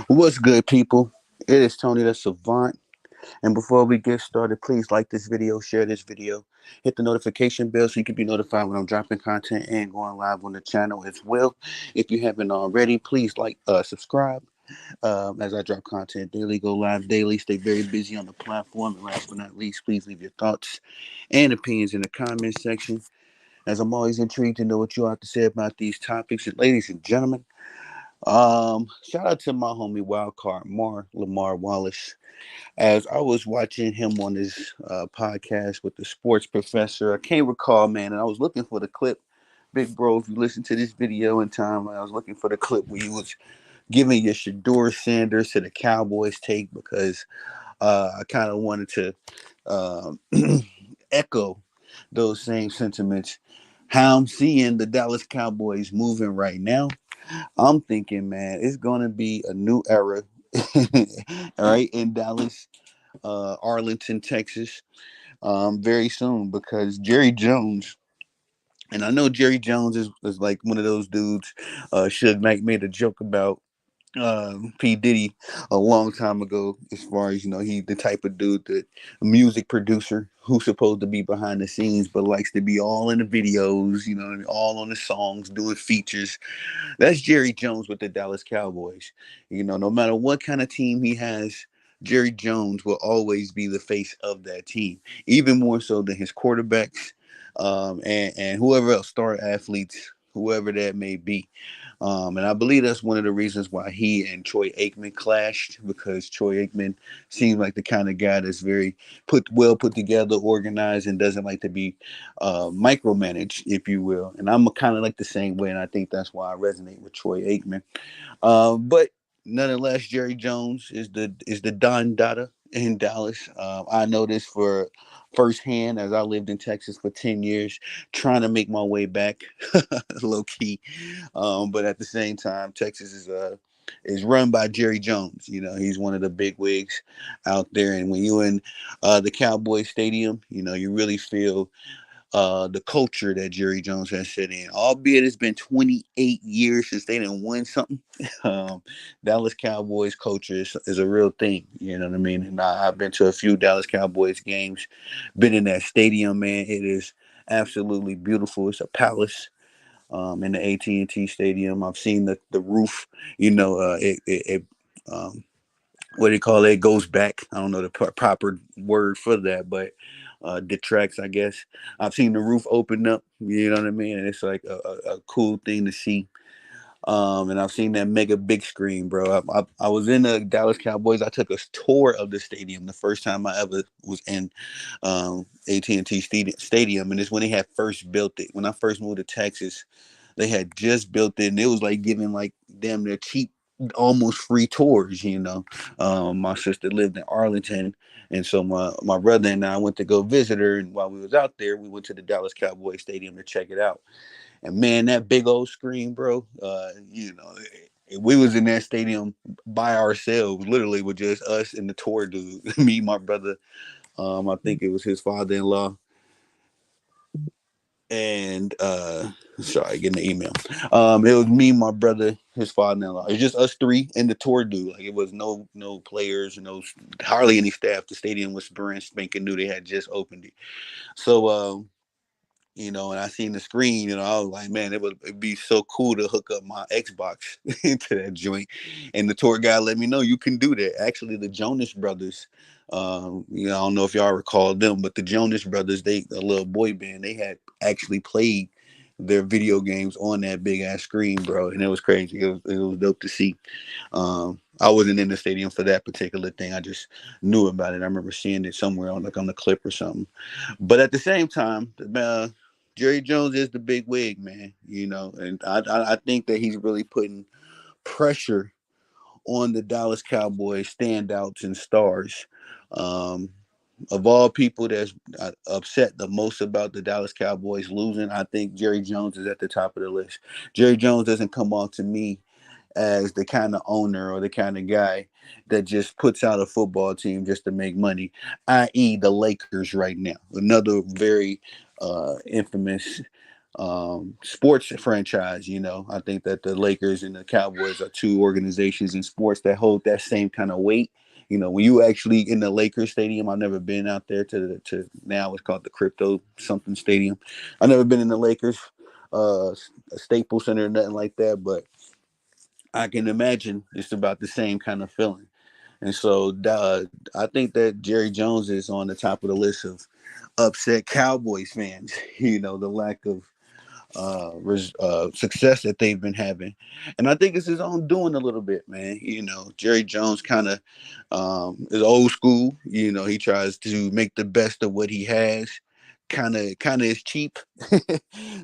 What's good, people? It is Tony the Savant. And before we get started, please like this video, share this video, hit the notification bell so you can be notified when I'm dropping content and going live on the channel as well. If you haven't already, please subscribe as I drop content daily, go live daily, stay very busy on the platform. And last but not least, please leave your thoughts and opinions in the comment section, as I'm always intrigued to know what you have to say about these topics. And ladies and gentlemen, shout out to my homie Wildcard Lamar Wallace. As I was watching him on his podcast with the sports professor, I can't recall, man, and I was looking for the clip. Big bro, if you listen to this video in time, I was looking for the clip where you was giving your Shedeur Sanders to the Cowboys take, because I kind of wanted to um, echo those same sentiments. How I'm seeing the Dallas Cowboys moving right now, I'm thinking, man, it's gonna be a new era, all right, in Dallas, Arlington, Texas, very soon, because Jerry Jones. And I know Jerry Jones is like one of those dudes. Suge Knight made a joke about P Diddy a long time ago, as far as he the type of dude that a music producer who's supposed to be behind the scenes but likes to be all in the videos, all on the songs, doing features. That's Jerry Jones with the Dallas Cowboys. No matter what kind of team he has, Jerry Jones will always be the face of that team, even more so than his quarterbacks, and whoever else, star athletes, whoever that may be. And I believe that's one of the reasons why he and Troy Aikman clashed, because Troy Aikman seems like the kind of guy that's very put together, organized, and doesn't like to be micromanaged, if you will. And I'm kind of like the same way, and I think that's why I resonate with Troy Aikman. But nonetheless, Jerry Jones is the Don Dada in Dallas. I know this for firsthand, as I lived in Texas for 10 years, trying to make my way back, low key. But at the same time, Texas is run by Jerry Jones. He's one of the big wigs out there. And when you're in the Cowboy Stadium, you really feel the culture that Jerry Jones has set in. Albeit it's been 28 years since they didn't win something. Um, Dallas Cowboys culture is a real thing. You know what I mean? And I've been to a few Dallas Cowboys games, been in that stadium, man. It is absolutely beautiful. It's a palace. In the AT&T Stadium, I've seen the roof. It what do you call it? It goes back. I don't know the proper word for that, but detracts, I guess. I've seen the roof open up. You know what I mean? And it's like a cool thing to see. And I've seen that mega big screen, bro. I was in the Dallas Cowboys. I took a tour of the stadium the first time I ever was in AT&T Stadium, and it's when they had first built it. When I first moved to Texas, they had just built it, and it was like giving like damn near cheap, almost free tours. My sister lived in Arlington, and so my brother and I went to go visit her. And while we was out there, we went to the Dallas Cowboys Stadium to check it out. And man, that big old screen, bro. We was in that stadium by ourselves, literally with just us and the tour dude, me, my brother. I think it was his father-in-law, and sorry, getting the email. It was me, my brother, his father-in-law. It was just us three and the tour dude. Like, it was no players, hardly any staff. The stadium was brand spanking new. They had just opened it. So and I seen the screen, I was like, man, it'd be so cool to hook up my Xbox into that joint. And the tour guy let me know you can do that. Actually, the Jonas Brothers, I don't know if y'all recall them, but the Jonas Brothers, they a little boy band, they had actually played their video games on that big ass screen, bro, and it was crazy. It was dope to see. I wasn't in the stadium for that particular thing. I just knew about it. I remember seeing it somewhere on the clip or something. But at the same time, Jerry Jones is the big wig, man. And I think that he's really putting pressure on the Dallas Cowboys standouts and stars. Um, of all people that's upset the most about the Dallas Cowboys losing, I think Jerry Jones is at the top of the list. Jerry Jones doesn't come off to me as the kind of owner or the kind of guy that just puts out a football team just to make money, i.e., the Lakers right now. Another very infamous sports franchise. I think that the Lakers and the Cowboys are two organizations in sports that hold that same kind of weight. When you actually in the Lakers stadium, I've never been out there to now it's called the Crypto something Stadium. I've never been in the Lakers Staples Center or nothing like that, but I can imagine it's about the same kind of feeling. And so I think that Jerry Jones is on the top of the list of upset Cowboys fans. The lack of success that they've been having, and I think it's his own doing a little bit, man. Jerry Jones kind of is old school. He tries to make the best of what he has. Kind of is cheap,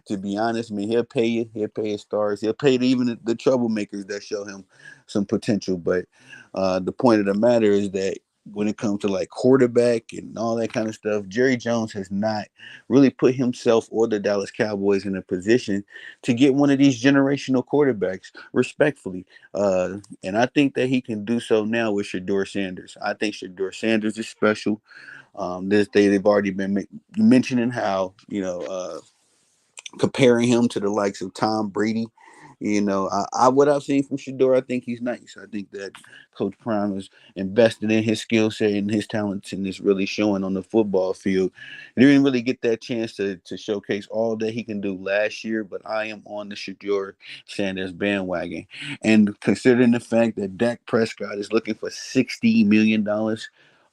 to be honest. I mean, he'll pay you. He'll pay his stars. He'll pay even the troublemakers that show him some potential. But the point of the matter is that when it comes to like quarterback and all that kind of stuff, Jerry Jones has not really put himself or the Dallas Cowboys in a position to get one of these generational quarterbacks, respectfully. And I think that he can do so now with Shedeur Sanders. I think Shedeur Sanders is special. This day they've already been mentioning how comparing him to the likes of Tom Brady. What I've seen from Shedeur, I think he's nice. I think that Coach Prime is invested in his skill set and his talents, and is really showing on the football field. He didn't really get that chance to showcase all that he can do last year, but I am on the Shedeur Sanders bandwagon. And considering the fact that Dak Prescott is looking for $60 million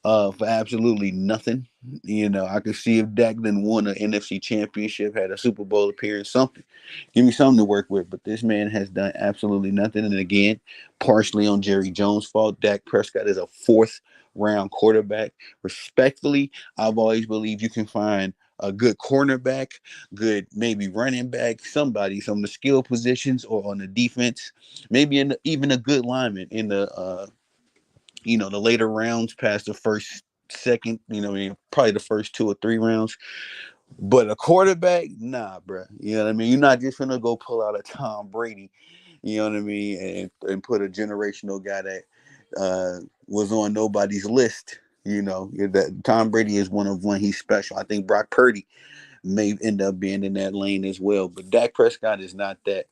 for absolutely nothing. I could see if Dak then won an NFC championship, had a Super Bowl appearance, something. Give me something to work with. But this man has done absolutely nothing. And again, partially on Jerry Jones' fault. Dak Prescott is a fourth round quarterback. Respectfully, I've always believed you can find a good cornerback, good maybe running back, somebody, some of the skill positions or on the defense, maybe even a good lineman in the later rounds past the first, second, probably the first 2 or 3 rounds. But a quarterback, nah, bro. You know what I mean? You're not just gonna go pull out a Tom Brady, you know what I mean, and put a generational guy that was on nobody's list. That Tom Brady is one. He's special. I think Brock Purdy may end up being in that lane as well. But Dak Prescott is not that.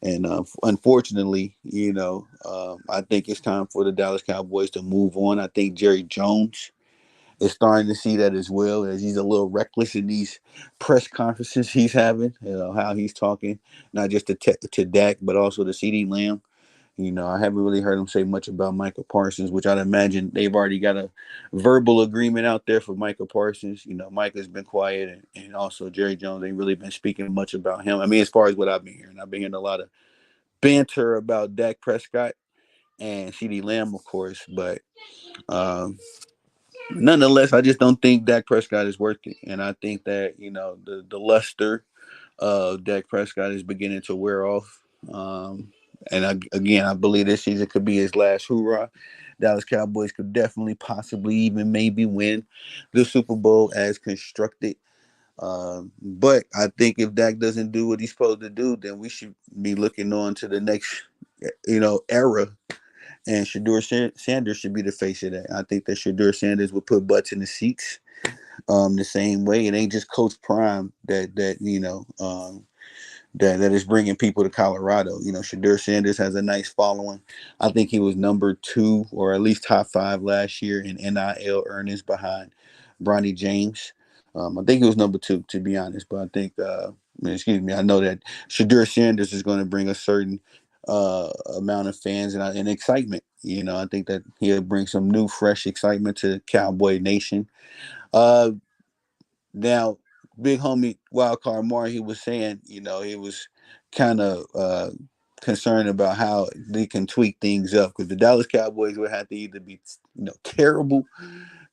And unfortunately, I think it's time for the Dallas Cowboys to move on. I think Jerry Jones is starting to see that as well, as he's a little reckless in these press conferences he's having, how he's talking, not just to Dak, but also to CD Lamb. I haven't really heard him say much about Michael Parsons, which I'd imagine they've already got a verbal agreement out there for Michael Parsons. Mike has been quiet, and also Jerry Jones ain't really been speaking much about him. I mean, as far as what I've been hearing a lot of banter about Dak Prescott and CD Lamb, of course, but um, nonetheless, I just don't think Dak Prescott is worth it, and I think that the luster of Dak Prescott is beginning to wear off. And again, I believe this season could be his last hoorah. Dallas Cowboys could definitely, possibly, even maybe win the Super Bowl as constructed. But I think if Dak doesn't do what he's supposed to do, then we should be looking on to the next, era. And Shedeur Sanders should be the face of that. I think that Shedeur Sanders would put butts in the seats the same way. It ain't just Coach Prime that is bringing people to Colorado. Shedeur Sanders has a nice following. I think he was number 2 or at least top 5 last year in NIL earnings behind Bronny James. I think he was number 2, to be honest. But I think, excuse me, I know that Shedeur Sanders is going to bring a certain amount of fans and excitement. I think that he'll bring some new, fresh excitement to Cowboy Nation. Uh, Now, big homie Wildcard Mark, he was saying, he was kind of concerned about how they can tweak things up, because the Dallas Cowboys would have to either be, terrible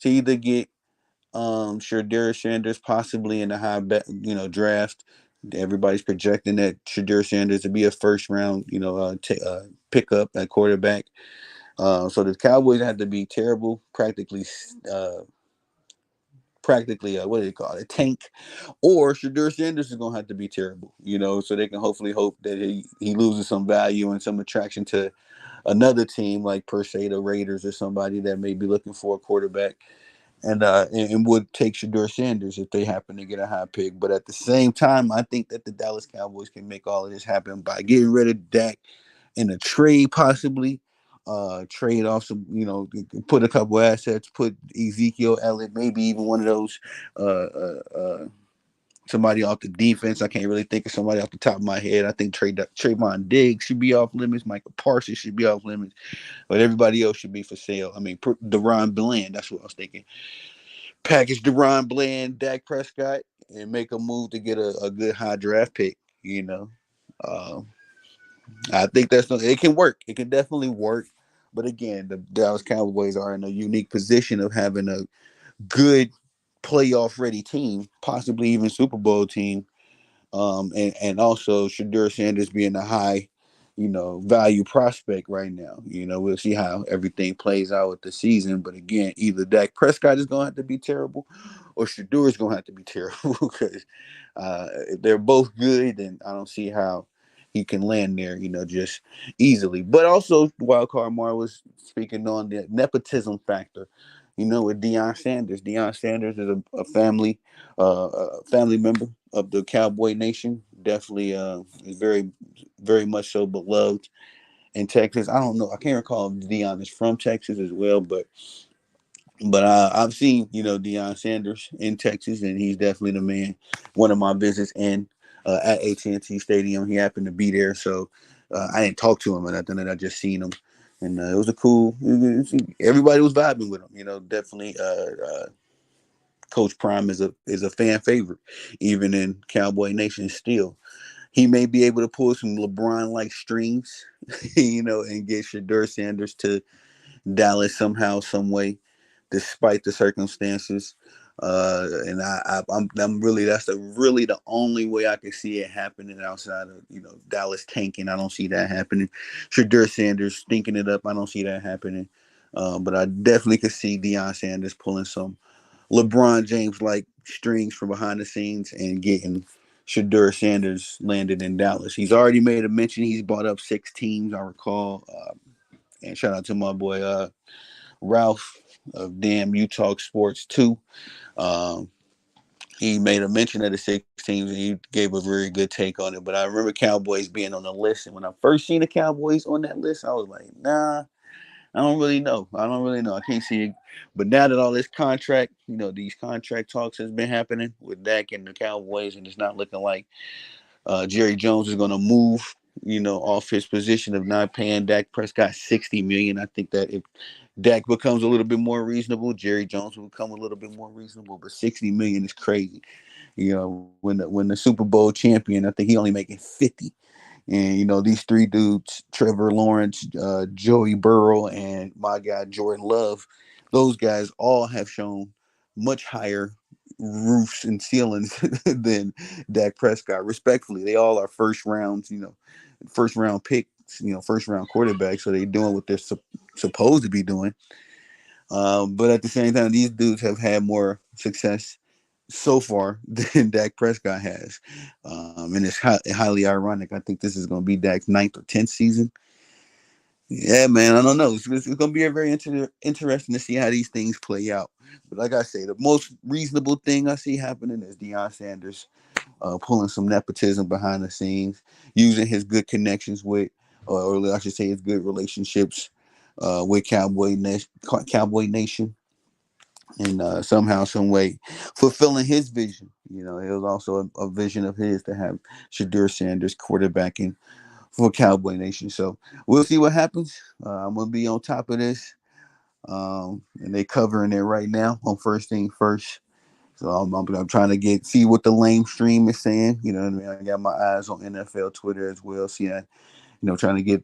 to either get Shedeur Sanders possibly in the draft. Everybody's projecting that Shedeur Sanders to be a first round, pickup at quarterback. So the Cowboys have to be terrible, uh, practically what do they call it, tank, or Shedeur Sanders is gonna have to be terrible, so they can hopefully hope that he loses some value and some attraction to another team like per se the Raiders or somebody that may be looking for a quarterback. and would take Shedeur Sanders if they happen to get a high pick. But at the same time, I think that the Dallas Cowboys can make all of this happen by getting rid of Dak in a trade, possibly. Trade off some, put a couple assets, put Ezekiel Elliott, maybe even one of those, uh, somebody off the defense. I can't really think of somebody off the top of my head. I think Trayvon Diggs should be off limits. Michael Parsons should be off limits, but everybody else should be for sale. I mean, Deron Bland. That's what I was thinking. Package Deron Bland, Dak Prescott, and make a move to get a good high draft pick. You know, uh, I think it can work. It can definitely work. But again, the Dallas Cowboys are in a unique position of having a good playoff ready team, possibly even Super Bowl team, and also Shedeur Sanders being a high, value prospect right now. We'll see how everything plays out with the season. But again, either Dak Prescott is going to have to be terrible, or Shedeur is going to have to be terrible because if they're both good, then I don't see how he can land there, just easily. But also, Wildcard Mar was speaking on the nepotism factor. With Deion Sanders is a family member of the Cowboy Nation. Definitely is very, very much so beloved in Texas. I don't know. I can't recall if Deion is from Texas as well, but I've seen Deion Sanders in Texas, and he's definitely the man. One of my visits in at AT&T Stadium, he happened to be there, so I didn't talk to him or nothing. And I just seen him, and it was a cool. Everybody was vibing with him. Definitely. Coach Prime is a fan favorite, even in Cowboy Nation. Still, he may be able to pull some LeBron like strings, and get Shedeur Sanders to Dallas somehow, some way, despite the circumstances. And I'm really really the only way I can see it happening outside of Dallas tanking. I don't see that happening. Shedeur Sanders stinking it up. I don't see that happening. But I definitely could see Deion Sanders pulling some LeBron James like strings from behind the scenes and getting Shedeur Sanders landed in Dallas. He's already made a mention. He's bought up 6 teams, I recall. And shout out to my boy Ralph of Damn You Talk Sports too. Um, he made a mention of the 6 teams and he gave a very good take on it. But I remember Cowboys being on the list, and when I first seen the Cowboys on that list, I was like, nah, I don't really know. I don't really know. I can't see it. But now that all this contract, these contract talks has been happening with Dak and the Cowboys, and it's not looking like Jerry Jones is going to move, off his position of not paying Dak Prescott $60 million. I think that if Dak becomes a little bit more reasonable, Jerry Jones will become a little bit more reasonable. But $60 million is crazy. When the Super Bowl champion, I think he only making 50. And these 3 dudes, Trevor Lawrence, Joey Burrow, and my guy Jordan Love, those guys all have shown much higher roofs and ceilings than Dak Prescott. Respectfully, they all are first round picks, first round quarterbacks. So they're doing what they're supposed to be doing. But at the same time, these dudes have had more success so far than Dak Prescott has. And it's highly ironic. I think this is going to be Dak's 9th or 10th season. Yeah, man, I don't know. It's going to be a very interesting to see how these things play out. But like I say, the most reasonable thing I see happening is Deion Sanders pulling some nepotism behind the scenes, using his good connections with, or I should say, his good relationships with Cowboy Nation, and somehow, some way, fulfilling his vision. It was also a vision of his to have Shedeur Sanders quarterbacking for Cowboy Nation. So we'll see what happens. I'm gonna be on top of this, and they covering it right now on First Thing First. So I'm trying to see what the lame stream is saying. You know what I mean? I got my eyes on NFL Twitter as well. See, trying to get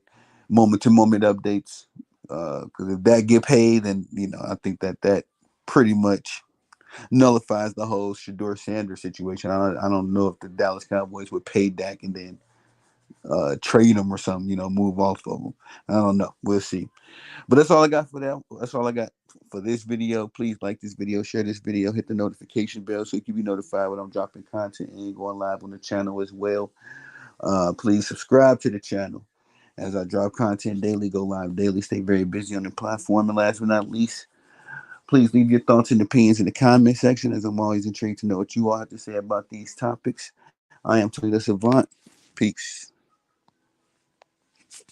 moment to moment updates. Because if that get paid, then I think that pretty much nullifies the whole Shedeur Sanders situation. I don't know if the Dallas Cowboys would pay Dak and then trade him or something, move off of him. I don't know. We'll see. But that's all I got for that. That's all I got for this video. Please like this video, share this video, hit the notification bell so you can be notified when I'm dropping content and going live on the channel as well. Please subscribe to the channel as I drop content daily, go live daily, stay very busy on the platform. And last but not least, Please leave your thoughts and opinions in the comment section, as I'm always intrigued to know what you all have to say about these topics. I am Tony the Savant. Peace.